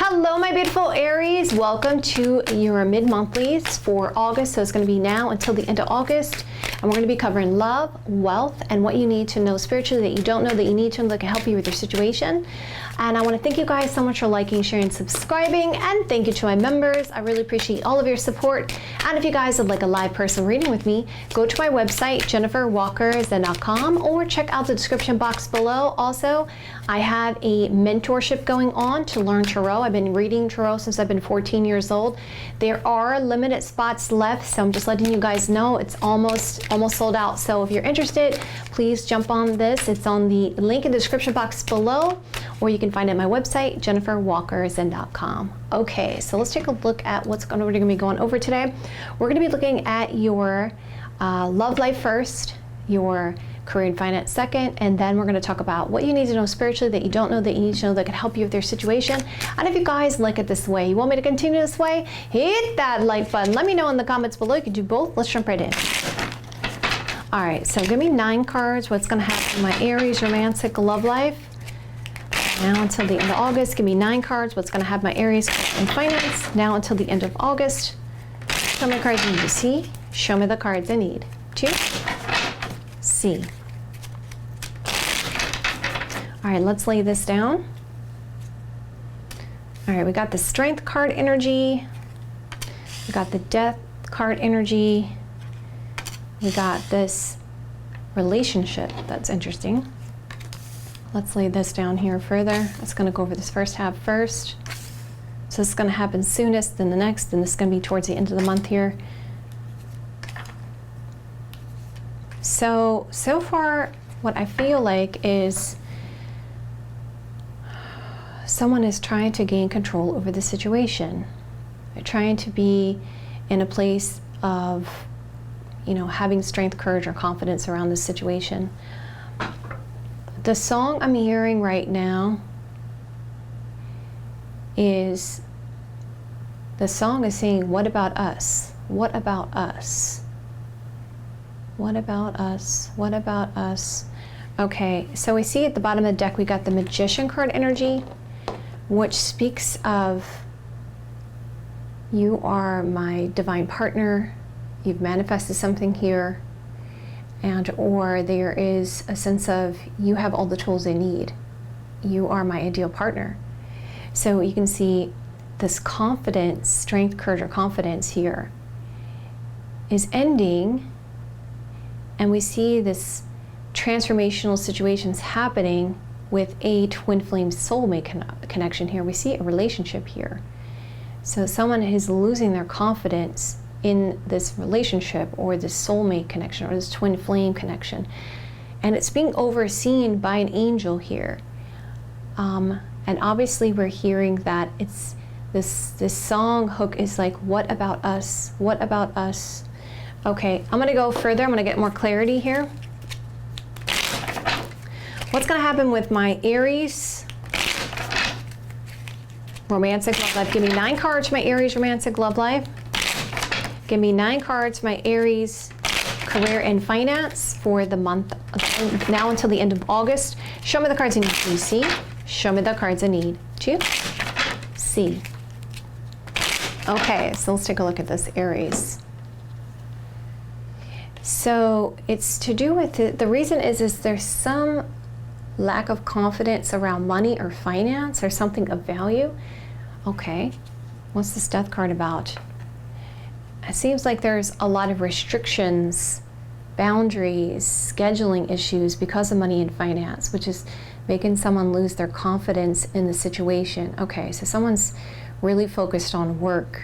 Hello, my beautiful Aries. Welcome to your mid-monthlies for August. So it's going to be now until the end of August. And we're going to be covering love, wealth, and what you need to know spiritually that you don't know that you need to know that can help you with your situation. And I want to thank you guys so much for liking, sharing, subscribing. And thank you to my members. I really appreciate all of your support. And if you guys would like a live personal reading with me, go to my website, jenniferwalkerzen.com, or check out the description box below. Also, I have a mentorship going on to learn tarot. I've been reading tarot since I've been 14 years old. There are limited spots left, so I'm just letting you guys know it's almost sold out. So if you're interested, please jump on this. It's on the link in the description box below, or you can find it at my website, jenniferwalkerzen.com. Okay, so let's take a look at what's going to be going over today. We're going to be looking at your love life first, your career and finance second, and then we're going to talk about what you need to know spiritually that you don't know that you need to know that can help you with your situation. And if you guys like it this way, you want me to continue this way, hit that like button. Let me know in the comments below. You can do both. Let's jump right in. All right, so give me 9 cards. What's going to happen in my Aries romantic love life now until the end of August? Give me 9 cards. What's going to happen in my Aries and finance now until the end of August? Show me the cards I need to see. Show me the cards I need to see. All right, let's lay this down. All right, we got the Strength card energy. We got the Death card energy. We got this relationship. That's interesting. Let's lay this down here further. It's going to go over this first half first. So this is going to happen soonest, then the next, and this is going to be towards the end of the month here. So far, what I feel like is someone is trying to gain control over the situation. They're trying to be in a place of, you know, having strength, courage, or confidence around this situation. The song I'm hearing right now is, the song is saying, what about us? What about us? What about us? What about us? Okay, so we see at the bottom of the deck, we got the Magician card energy, which speaks of you are my divine partner. You've manifested something here, and or there is a sense of you have all the tools I need. You are my ideal partner. So you can see this confidence, strength, courage, or confidence here is ending. And we see this transformational situations happening with a twin flame soulmate connection here. We see a relationship here. So someone is losing their confidence in this relationship or this soulmate connection or this twin flame connection. And it's being overseen by an angel here. And obviously we're hearing that it's this song hook is like, what about us? What about us? Okay, I'm gonna go further. I'm gonna get more clarity here. What's gonna happen with my Aries romantic love life? Give me 9 cards for my Aries romantic love life. Give me 9 cards for my Aries career and finance for the month now until the end of August. Show me the cards I need to see. Show me the cards I need to see. Okay, so let's take a look at this Aries. So it's to do with the reason is there's some lack of confidence around money or finance or something of value. Okay, what's this Death card about? It seems like there's a lot of restrictions, boundaries, scheduling issues because of money and finance, which is making someone lose their confidence in the situation. Okay, so someone's really focused on work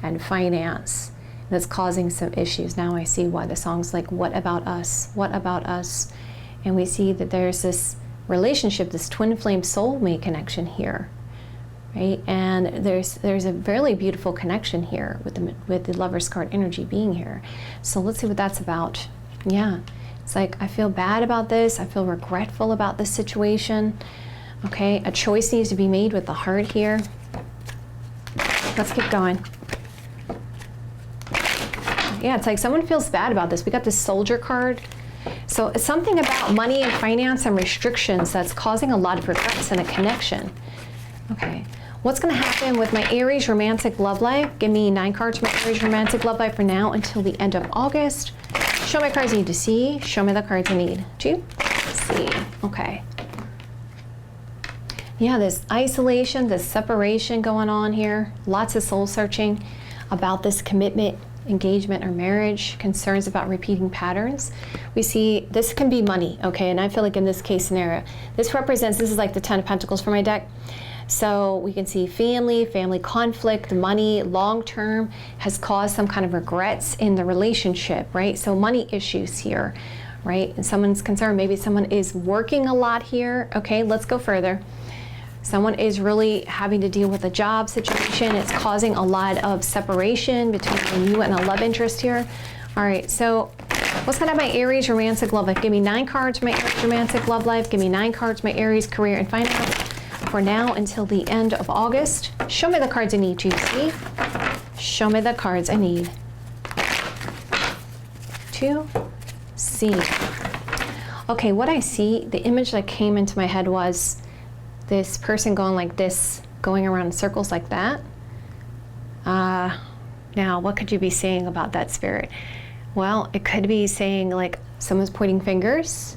and finance. That's causing some issues. Now I see why the song's like, what about us? What about us? And we see that there's this relationship, this twin flame soulmate connection here, right? And there's a really beautiful connection here with the Lover's card energy being here. So let's see what that's about. Yeah, it's like, I feel bad about this. I feel regretful about this situation. Okay, a choice needs to be made with the heart here. Let's keep going. Yeah, it's like someone feels bad about this. We got this Soldier card. So it's something about money and finance and restrictions that's causing a lot of regrets and a connection. Okay, What's going to happen with my Aries romantic love life? Give me 9 cards for my Aries romantic love life for now until the end of August. Show me cards I need to see. Show me the cards I need to see. Okay. Yeah, this isolation, this separation going on here. Lots of soul searching about this commitment, engagement, or marriage. Concerns about repeating patterns. We see this can be money, okay? And I feel like in this case scenario, this is like the 10 of Pentacles for my deck. So we can see family conflict, money, long-term has caused some kind of regrets in the relationship, right? So money issues here, right? And someone's concerned, maybe someone is working a lot here. Okay, let's go further. Someone is really having to deal with a job situation. It's causing a lot of separation between you and a love interest here. All right, so what's going to have my Aries romantic love life? Give me 9 cards for my Aries romantic love life. Give me 9 cards for my Aries career and finance for now until the end of August. Show me the cards I need to see. Show me the cards I need to see. Okay, what I see, the image that came into my head was this person going like this, going around in circles like that. Now, what could you be saying about that, Spirit? Well, it could be saying like someone's pointing fingers,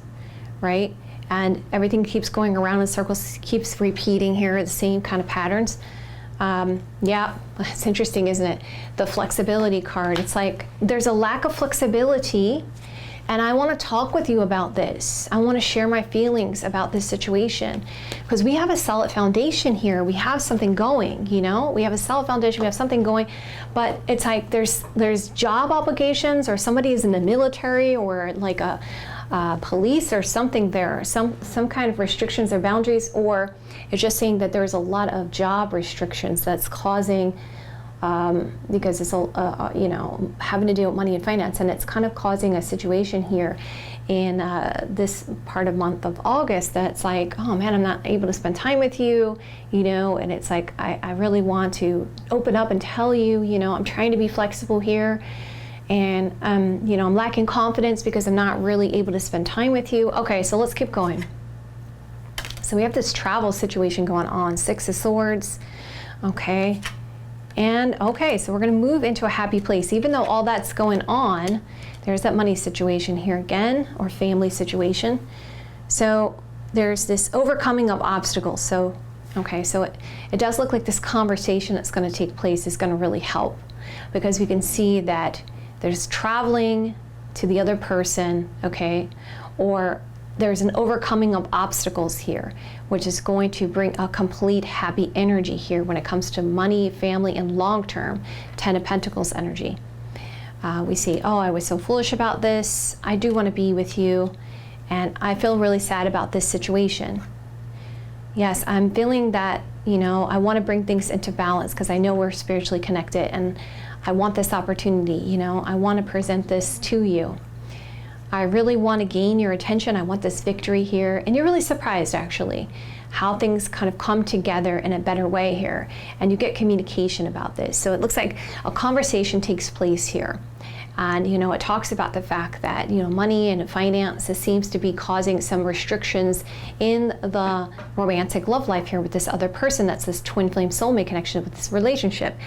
right? And everything keeps going around in circles, keeps repeating here, the same kind of patterns. Yeah, it's interesting, isn't it? The flexibility card. It's like there's a lack of flexibility, and I want to talk with you about this. I want to share my feelings about this situation because we have a solid foundation here. We have something going, you know? We have a solid foundation, we have something going, but it's like there's job obligations, or somebody is in the military, or like a police or something there, some kind of restrictions or boundaries, or it's just saying that there's a lot of job restrictions that's causing, because it's you know, having to deal with money and finance, and it's kind of causing a situation here in this part of month of August that's like, oh man, I'm not able to spend time with you, you know, and it's like I really want to open up and tell you, you know, I'm trying to be flexible here. And you know, I'm lacking confidence because I'm not really able to spend time with you. Okay, so let's keep going. So we have this travel situation going on, 6 of Swords, okay. And okay, so we're gonna move into a happy place. Even though all that's going on, there's that money situation here again, or family situation. So there's this overcoming of obstacles. So, okay, so it does look like this conversation that's gonna take place is gonna really help, because we can see that there's traveling to the other person, okay, or there's an overcoming of obstacles here, which is going to bring a complete happy energy here when it comes to money, family, and long-term 10 of Pentacles energy. We see, oh, I was so foolish about this. I do want to be with you, and I feel really sad about this situation. Yes, I'm feeling that, you know, I want to bring things into balance because I know we're spiritually connected, and I want this opportunity, you know, I want to present this to you. I really want to gain your attention. I want this victory here. And you're really surprised, actually, how things kind of come together in a better way here. And you get communication about this. So it looks like a conversation takes place here. And, you know, it talks about the fact that, you know, money and finances seems to be causing some restrictions in the romantic love life here with this other person. That's this twin flame soulmate connection with this relationship.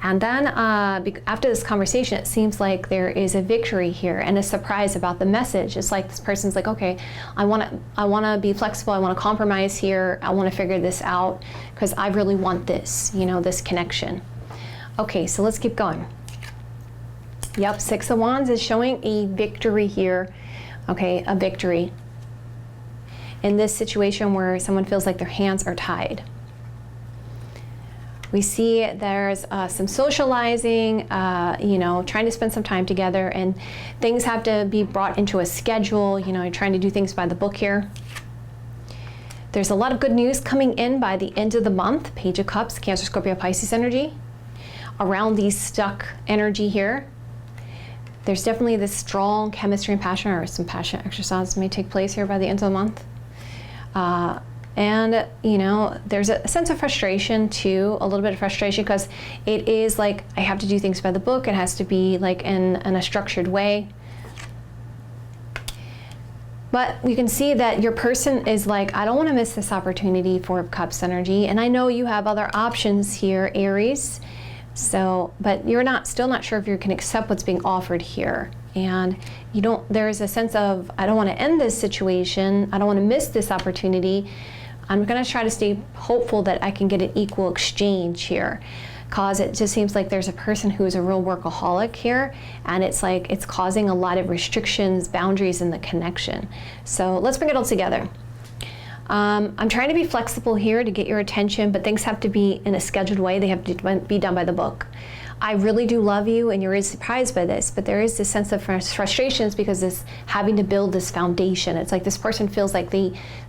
And then after this conversation, it seems like there is a victory here and a surprise about the message. It's like this person's like, okay, I want to be flexible. I want to compromise here. I want to figure this out because I really want this, you know, this connection. Okay, so let's keep going. Yep, 6 of Wands is showing a victory here. Okay, a victory in this situation where someone feels like their hands are tied. We see there's some socializing, you know, trying to spend some time together, and things have to be brought into a schedule. You know, you're trying to do things by the book here. There's a lot of good news coming in by the end of the month. Page of Cups, Cancer, Scorpio, Pisces energy. Around these stuck energy here. There's definitely this strong chemistry and passion, or some passion exercise may take place here by the end of the month. And, you know, there's a sense of frustration too, a little bit of frustration, because it is like, I have to do things by the book. It has to be like in a structured way. But you can see that your person is like, I don't want to miss this opportunity, Four of Cups energy. And I know you have other options here, Aries. So, but you're still not sure if you can accept what's being offered here. And there's a sense of, I don't want to end this situation. I don't want to miss this opportunity. I'm going to try to stay hopeful that I can get an equal exchange here. Cause it just seems like there's a person who is a real workaholic here, and it's like it's causing a lot of restrictions, boundaries in the connection. So let's bring it all together. I'm trying to be flexible here to get your attention, but things have to be in a scheduled way. They have to be done by the book. I really do love you, and you're really surprised by this, but there is this sense of frustrations because this having to build this foundation. It's like this person feels like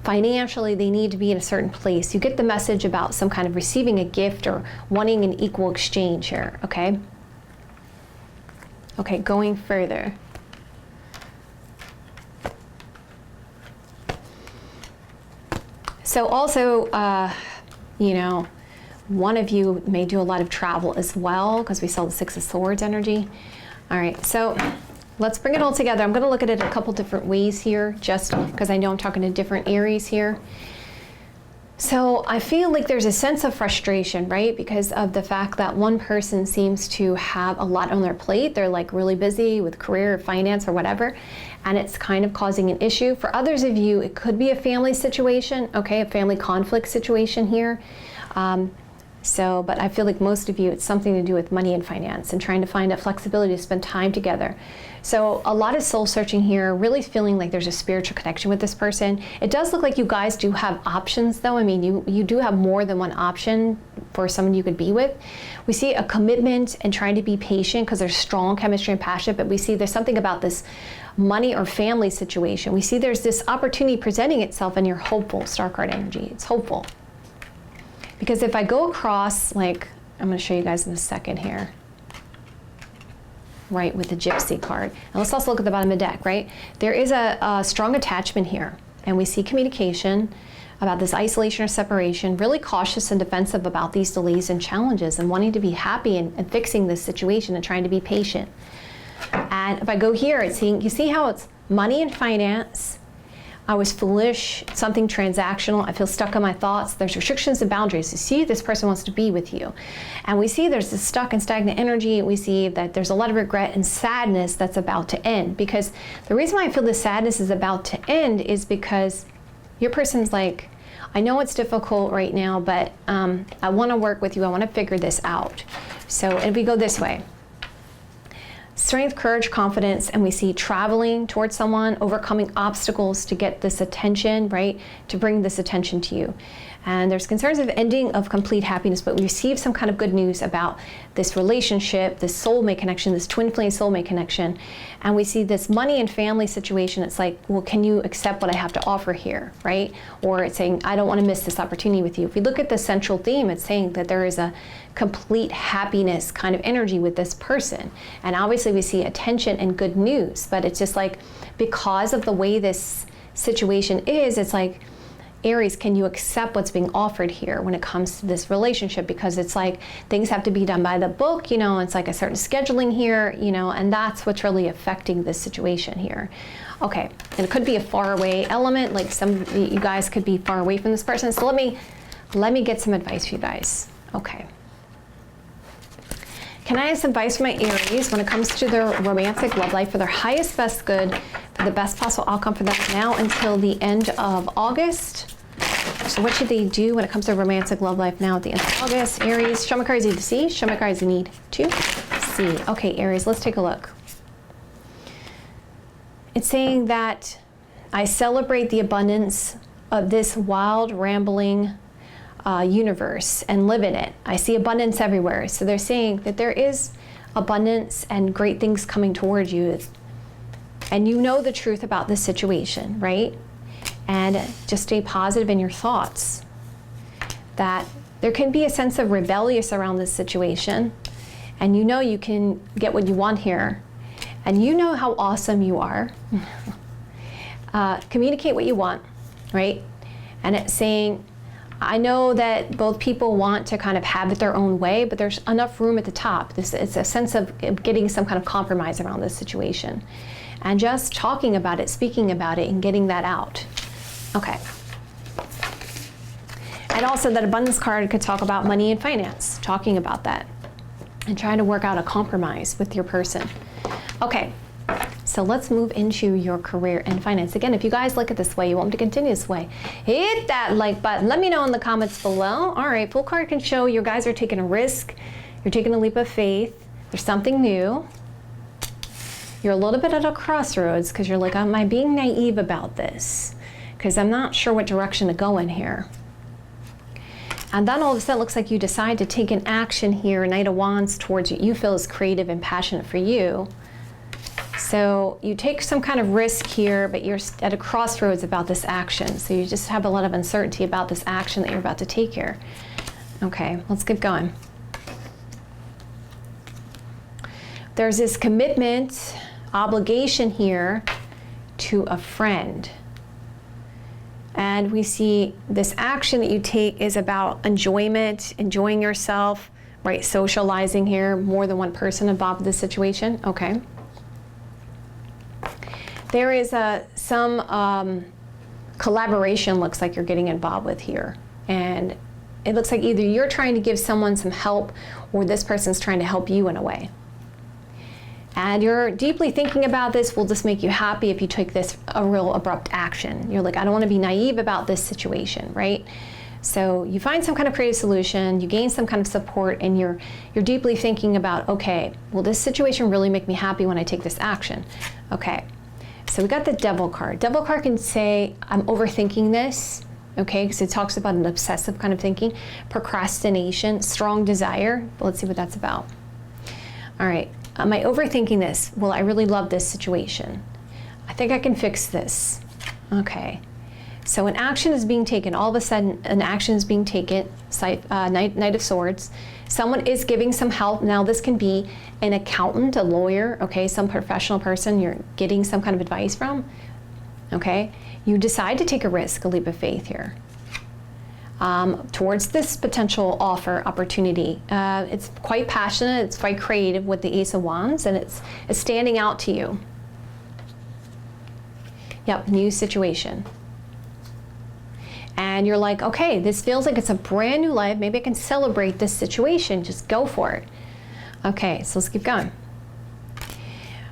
financially they need to be in a certain place. You get the message about some kind of receiving a gift or wanting an equal exchange here, okay? Okay, going further. So also, one of you may do a lot of travel as well, because we saw the Six of Swords energy. All right, so let's bring it all together. I'm going to look at it a couple different ways here, just because I know I'm talking to different Aries here. So I feel like there's a sense of frustration, right? Because of the fact that one person seems to have a lot on their plate. They're like really busy with career, finance, or whatever, and it's kind of causing an issue. For others of you, it could be a family situation, okay, a family conflict situation here. But I feel like most of you, it's something to do with money and finance and trying to find a flexibility to spend time together. So a lot of soul searching here, really feeling like there's a spiritual connection with this person. It does look like you guys do have options though. I mean, you do have more than one option for someone you could be with. We see a commitment and trying to be patient because there's strong chemistry and passion, but we see there's something about this money or family situation. We see there's this opportunity presenting itself and you're hopeful, Star card energy, it's hopeful. Because if I go across, like, I'm going to show you guys in a second here, right, with the Gypsy card. And let's also look at the bottom of the deck, right? There is a strong attachment here, and we see communication about this isolation or separation, really cautious and defensive about these delays and challenges and wanting to be happy and fixing this situation and trying to be patient. And if I go here, it's seeing, you see how it's money and finance. I was foolish, something transactional. I feel stuck in my thoughts. There's restrictions and boundaries. You see, this person wants to be with you. And we see there's this stuck and stagnant energy. We see that there's a lot of regret and sadness that's about to end. Because the reason why I feel this sadness is about to end is because your person's like, I know it's difficult right now, but I want to work with you. I want to figure this out. So if we go this way, strength, courage, confidence, and we see traveling towards someone, overcoming obstacles to get this attention, right? To bring this attention to you. And there's concerns of ending of complete happiness, but we receive some kind of good news about this relationship, this soulmate connection, this twin flame soulmate connection. And we see this money and family situation. It's like, well, can you accept what I have to offer here, right? Or it's saying, I don't want to miss this opportunity with you. If we look at the central theme, it's saying that there is a complete happiness kind of energy with this person. And obviously we see attention and good news, but it's just like, because of the way this situation is, it's like, Aries, can you accept what's being offered here when it comes to this relationship? Because it's like things have to be done by the book, it's like a certain scheduling here, and that's what's really affecting this situation here. Okay, and it could be a faraway element, like you guys could be far away from this person. So let me get some advice for you guys. Okay. Can I have some advice for my Aries when it comes to their romantic love life for their highest, best good, for the best possible outcome for them now until the end of August? So what should they do when it comes to romantic love life now at the end of August? Aries, show me cards you need to see, show me cards you need to see. Okay, Aries, let's take a look. It's saying that I celebrate the abundance of this wild, rambling universe and live in it. I see abundance everywhere. So they're saying that there is abundance and great things coming towards you. And you know the truth about this situation, right? And just stay positive in your thoughts. That there can be a sense of rebellious around this situation. And you know you can get what you want here. And you know how awesome you are. Communicate what you want, right? And it's saying, I know that both people want to kind of have it their own way, but there's enough room at the top. It's a sense of getting some kind of compromise around this situation. and just talking about it, speaking about it, and getting that out. Okay. And also that abundance card could talk about money and finance, talking about that, and trying to work out a compromise with your person. Okay, so let's move into your career and finance. Again, if you guys look at this way, you want me to continue this way, hit that like button. Let me know in the comments below. All right, Fool card can show you guys are taking a risk. You're taking a leap of faith. There's something new. You're a little bit at a crossroads because you're like, am I being naive about this? Because I'm not sure what direction to go in here. And then all of a sudden it looks like you decide to take an action here, Knight of Wands, towards what you feel is creative and passionate for you. So you take some kind of risk here, but you're at a crossroads about this action. So you just have a lot of uncertainty about this action that you're about to take here. Okay, let's get going. There's this commitment, obligation here to a friend. And we see this action that you take is about enjoyment, enjoying yourself, right? Socializing here, more than one person involved in this situation. Okay. There is some collaboration looks like you're getting involved with here. And it looks like either you're trying to give someone some help or this person's trying to help you in a way. And you're deeply thinking about this will just make you happy if you take this a real abrupt action. You're like, I don't want to be naive about this situation, right? So you find some kind of creative solution, you gain some kind of support, and you're deeply thinking about, okay, will this situation really make me happy when I take this action? Okay, so we got the Devil card. Devil card can say, I'm overthinking this, okay, because it talks about an obsessive kind of thinking, procrastination, strong desire. But let's see what that's about. All right. Am I overthinking this? Well, I really love this situation. I think I can fix this. Okay. So an action is being taken. All of a sudden, an action is being taken. Knight of Swords. Someone is giving some help. Now, this can be an accountant, a lawyer, okay, some professional person you're getting some kind of advice from. Okay. You decide to take a risk, a leap of faith here. Towards this potential offer opportunity. It's quite passionate, it's quite creative with the Ace of Wands, and it's standing out to you. Yep, new situation. And you're like, okay, this feels like it's a brand new life. Maybe I can celebrate this situation. Just go for it. Okay, so let's keep going.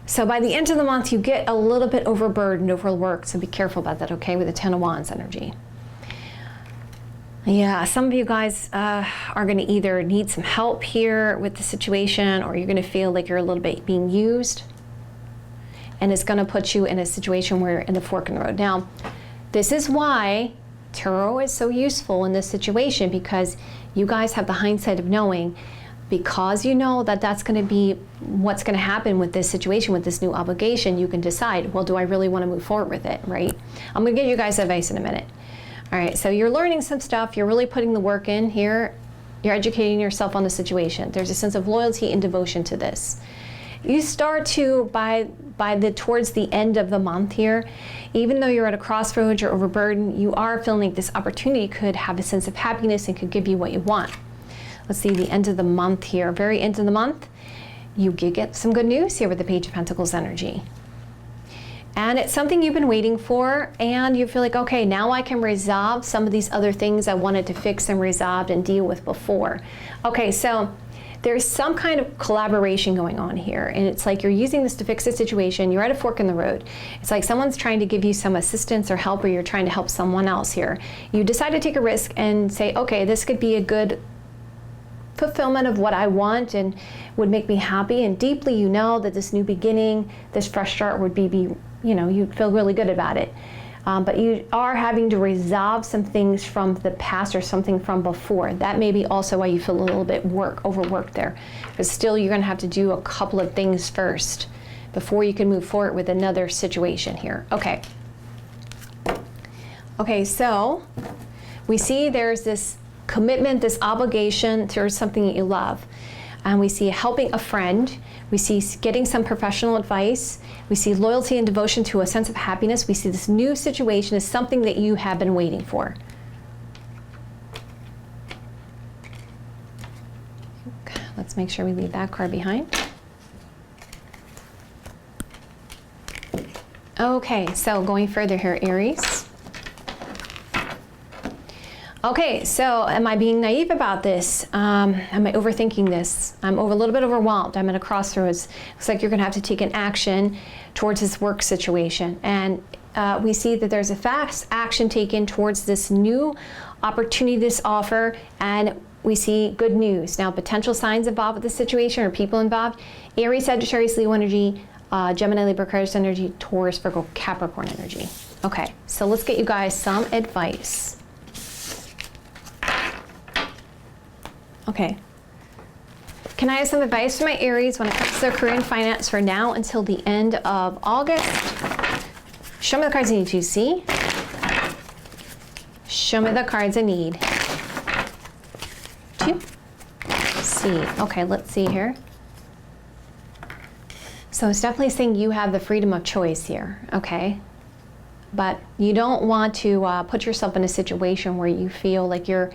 So by the end of the month, you get a little bit overburdened, overworked, so be careful about that, okay, with the Ten of Wands energy. Yeah, some of you guys are going to either need some help here with the situation, or you're going to feel like you're a little bit being used, and it's going to put you in a situation where you're in the fork in the road. Now, this is why tarot is so useful in this situation, because you guys have the hindsight of knowing, because you know that that's going to be what's going to happen with this situation, with this new obligation. You can decide, well, do I really want to move forward with it, right? I'm going to give you guys advice in a minute. All right, so you're learning some stuff. You're really putting the work in here. You're educating yourself on the situation. There's a sense of loyalty and devotion to this. You start to, towards the end of the month here, even though you're at a crossroads or overburdened, you are feeling like this opportunity could have a sense of happiness and could give you what you want. Let's see, the end of the month here, very end of the month, you get some good news here with the Page of Pentacles energy. And it's something you've been waiting for, and you feel like, okay, now I can resolve some of these other things I wanted to fix and resolve and deal with before. Okay, so there's some kind of collaboration going on here, and it's like you're using this to fix a situation. You're at a fork in the road. It's like someone's trying to give you some assistance or help, or you're trying to help someone else here. You decide to take a risk and say, okay, this could be a good fulfillment of what I want and would make me happy, and deeply you know that this new beginning, this fresh start would be you know, you feel really good about it. But you are having to resolve some things from the past or something from before. That may be also why you feel a little bit overworked there. Because still you're going to have to do a couple of things first before you can move forward with another situation here. Okay. Okay, so we see there's this commitment, this obligation towards something that you love. And we see helping a friend. We see getting some professional advice. We see loyalty and devotion to a sense of happiness. We see this new situation as something that you have been waiting for. Okay, let's make sure we leave that card behind. Okay, so going further here, Aries. Okay, so am I being naive about this? Am I overthinking this? I'm a little bit overwhelmed. I'm at a crossroads. Looks like you're going to have to take an action towards this work situation. And we see that there's a fast action taken towards this new opportunity, this offer, and we see good news. Now, potential signs involved with this situation or people involved: Aries, Sagittarius, Leo energy, Gemini, Libra, Aquarius energy, Taurus, Virgo, Capricorn energy. Okay, so let's get you guys some advice. Okay. Can I have some advice for my Aries when it comes to their career and finance for now until the end of August? Show me the cards I need to see. Show me the cards I need to see. Okay, let's see here. So it's definitely saying you have the freedom of choice here, okay? But you don't want to put yourself in a situation where you feel like you're,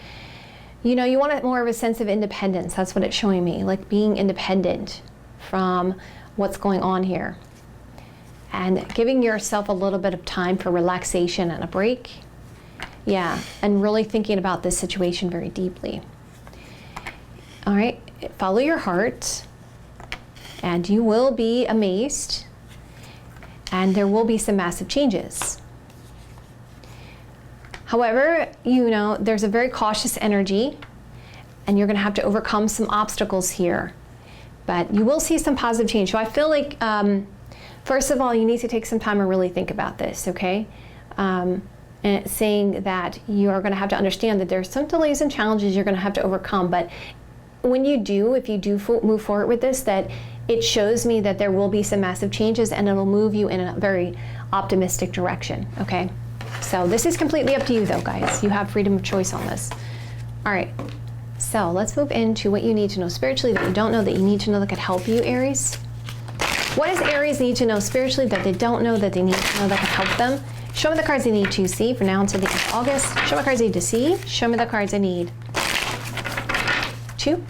you know, you want more of a sense of independence. That's what it's showing me, like being independent from what's going on here. And giving yourself a little bit of time for relaxation and a break. Yeah, and really thinking about this situation very deeply. All right, follow your heart, and you will be amazed, and there will be some massive changes. However, you know, there's a very cautious energy, and you're going to have to overcome some obstacles here. But you will see some positive change. So I feel like, first of all, you need to take some time and really think about this, okay? And it's saying that you are going to have to understand that there's some delays and challenges you're going to have to overcome. But when you do, if you do move forward with this, that it shows me that there will be some massive changes, and it'll move you in a very optimistic direction, okay? So this is completely up to you though, guys. You have freedom of choice on this. All right, so let's move into what you need to know spiritually that you don't know that you need to know that could help you, Aries. What does Aries need to know spiritually that they don't know that they need to know that could help them? Show me the cards they need to see for now until the end of August. Show me the cards I need to see. Show me the cards I need to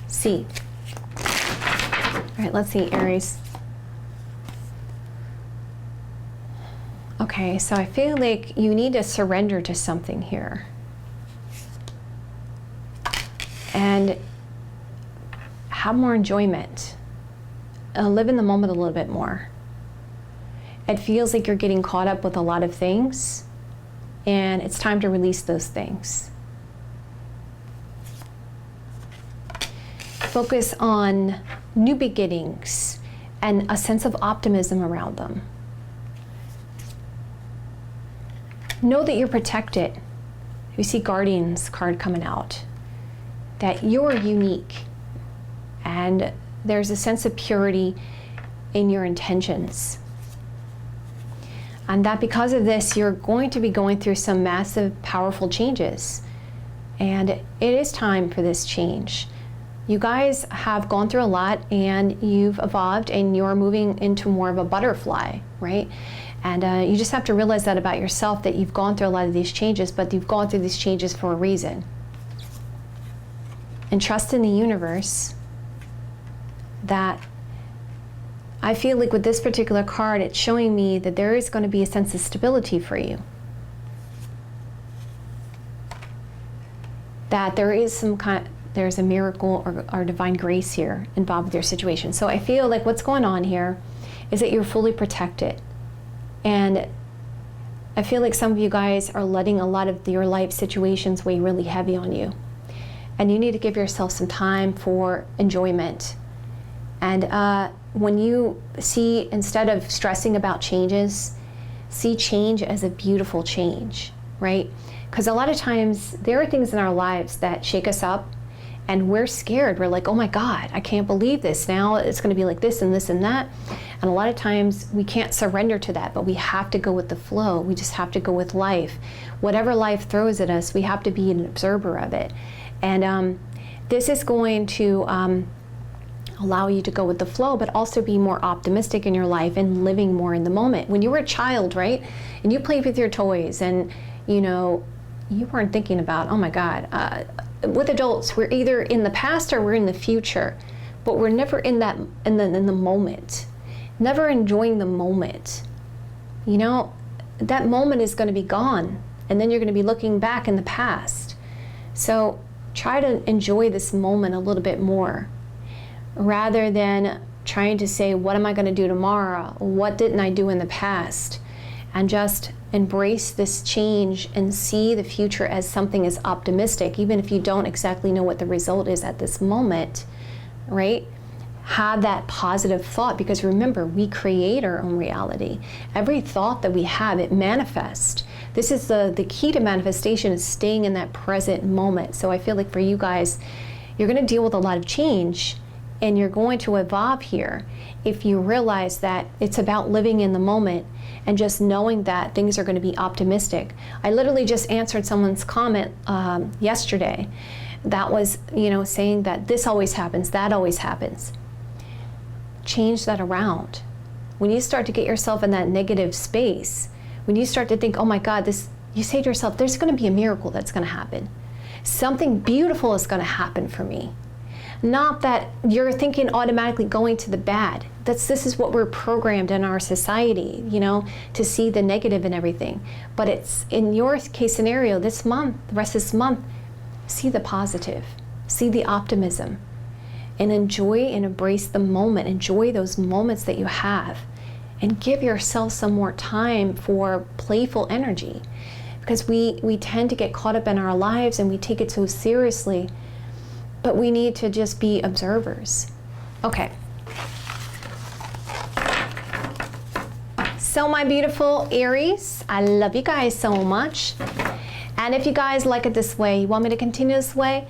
see. All right, let's see, Aries. Okay, so I feel like you need to surrender to something here. And have more enjoyment. Live in the moment a little bit more. It feels like you're getting caught up with a lot of things, and it's time to release those things. Focus on new beginnings and a sense of optimism around them. Know that you're protected. You see Guardians card coming out. That you're unique. And there's a sense of purity in your intentions. And that because of this, you're going to be going through some massive, powerful changes. And it is time for this change. You guys have gone through a lot, and you've evolved, and you're moving into more of a butterfly, right? And you just have to realize that about yourself, that you've gone through a lot of these changes, but you've gone through these changes for a reason. And trust in the universe that I feel like with this particular card, it's showing me that there is going to be a sense of stability for you. That there is there's a miracle or divine grace here involved with your situation. So I feel like what's going on here is that you're fully protected. And I feel like some of you guys are letting a lot of your life situations weigh really heavy on you. And you need to give yourself some time for enjoyment. And when you see, instead of stressing about changes, see change as a beautiful change, right? Because a lot of times there are things in our lives that shake us up, and we're scared. We're like, oh my God, I can't believe this. Now it's going to be like this and this and that. And a lot of times we can't surrender to that, but we have to go with the flow. We just have to go with life. Whatever life throws at us, we have to be an observer of it. And this is going to allow you to go with the flow, but also be more optimistic in your life and living more in the moment. When you were a child, right, and you played with your toys, and you know, you weren't thinking about, oh my God. With adults, we're either in the past or we're in the future, but we're never in that in the moment, never enjoying the moment. you know, that moment is going to be gone, and then you're going to be looking back in the past. So try to enjoy this moment a little bit more, rather than trying to say, what am I going to do tomorrow? What didn't I do in the past? And just embrace this change and see the future as something as optimistic, even if you don't exactly know what the result is at this moment, right? Have that positive thought, because remember, we create our own reality. Every thought that we have, it manifests. This is the key to manifestation, is staying in that present moment. So I feel like for you guys, you're going to deal with a lot of change, and you're going to evolve here if you realize that it's about living in the moment and just knowing that things are going to be optimistic. I literally just answered someone's comment yesterday that was, you know, saying that this always happens, that always happens. Change that around. When you start to get yourself in that negative space, when you start to think, oh my God, this, you say to yourself, there's going to be a miracle that's going to happen. Something beautiful is going to happen for me. Not that you're thinking automatically going to the bad. This is what we're programmed in our society, you know, to see the negative in everything. But it's, in your case scenario, this month, the rest of this month, see the positive, see the optimism, and enjoy and embrace the moment. Enjoy those moments that you have, and give yourself some more time for playful energy, because we tend to get caught up in our lives and we take it so seriously. But we need to just be observers. Okay. So my beautiful Aries, I love you guys so much. And if you guys like it this way, you want me to continue this way,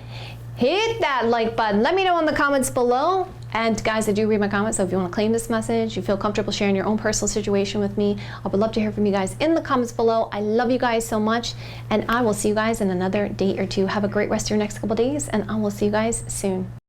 hit that like button. Let me know in the comments below. And guys, I do read my comments, so if you want to claim this message, you feel comfortable sharing your own personal situation with me, I would love to hear from you guys in the comments below. I love you guys so much, and I will see you guys in another day or two. Have a great rest of your next couple days, and I will see you guys soon.